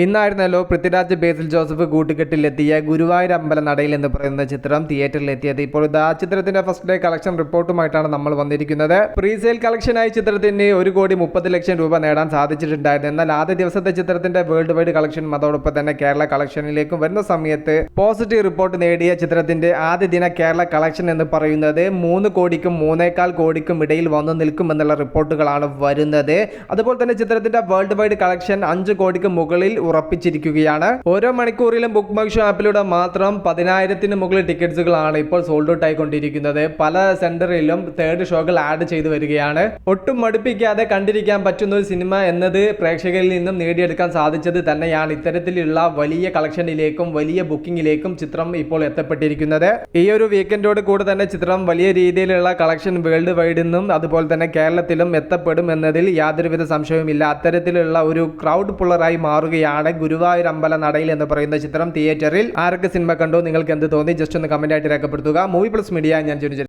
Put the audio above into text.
ഇന്നായിരുന്നല്ലോ പൃഥ്വിരാജ് ബേസിൽ Joseph കൂട്ടുകെട്ടിലെത്തിയ Guruvayur അമ്പലനടയിൽ എന്ന് പറയുന്ന ചിത്രം തിയേറ്ററിലെത്തിയത്. ഇപ്പോൾ ആ ചിത്രത്തിന്റെ ഫസ്റ്റ് ഡേ കളക്ഷൻ റിപ്പോർട്ടുമായിട്ടാണ് നമ്മൾ വന്നിരിക്കുന്നത്. പ്രീസെയിൽ കളക്ഷനായി ചിത്രത്തിന് 1,30,00,000 രൂപ നേടാൻ സാധിച്ചിട്ടുണ്ടായിരുന്നു. എന്നാൽ ആദ്യ ദിവസത്തെ ചിത്രത്തിന്റെ വേൾഡ് വൈഡ് കളക്ഷനും അതോടൊപ്പം തന്നെ കേരള കളക്ഷനിലേക്കും വരുന്ന സമയത്ത് പോസിറ്റീവ് റിപ്പോർട്ട് നേടിയ ചിത്രത്തിന്റെ ആദ്യ ദിന കേരള കളക്ഷൻ എന്ന് പറയുന്നത് 3 കോടിക്കും 3.25 കോടിക്കും ഇടയിൽ വന്നു നിൽക്കുമെന്നുള്ള റിപ്പോർട്ടുകളാണ് വരുന്നത്. അതുപോലെ തന്നെ ചിത്രത്തിന്റെ വേൾഡ് വൈഡ് കളക്ഷൻ 5 കോടിക്ക് മുകളിൽ ഉറപ്പിച്ചിരിക്കുകയാണ്. ഓരോ മണിക്കൂറിലും ബുക്ക് മൈ ഷോ ആപ്പിലൂടെ മാത്രം 10,000-ന് മുകളിൽ ടിക്കറ്റ്സുകളാണ് ഇപ്പോൾ സോൾഡ് ഔട്ട് ആയിക്കൊണ്ടിരിക്കുന്നത്. പല സെന്ററിലും തേർഡ് ഷോകൾ ആഡ് ചെയ്തു വരികയാണ്. ഒട്ടും മടുപ്പിക്കാതെ കണ്ടിരിക്കാൻ പറ്റുന്ന ഒരു സിനിമ എന്നത് പ്രേക്ഷകരിൽ നിന്നും നേടിയെടുക്കാൻ സാധിച്ചത് തന്നെയാണ് ഇത്തരത്തിലുള്ള വലിയ കളക്ഷനിലേക്കും വലിയ ബുക്കിംഗിലേക്കും ചിത്രം ഇപ്പോൾ എത്തപ്പെട്ടിരിക്കുന്നത്. ഈ ഒരു വീക്കെൻഡോട് കൂടെ തന്നെ ചിത്രം വലിയ രീതിയിലുള്ള കളക്ഷൻ വേൾഡ് വൈഡ് നിന്നും അതുപോലെ തന്നെ കേരളത്തിലും എത്തപ്പെടും എന്നതിൽ യാതൊരുവിധ സംശയവുമില്ല. അത്തരത്തിലുള്ള ഒരു ക്രൗഡ് പുള്ളറായി മാറുകയാണ് ഗുരുവായൂർ അമ്പലനടയിൽ എന്ന് പറയുന്ന ചിത്രം. തിയേറ്ററിൽ ആരൊക്കെ സിനിമ കണ്ടു, നിങ്ങൾക്ക് എന്ത് തോന്നി, ജസ്റ്റ് ഒന്ന് കമന്റ് ആയിട്ട് രേഖപ്പെടുത്തുക. മൂവി പ്ലസ് മീഡിയ, ഞാൻ ജോണി.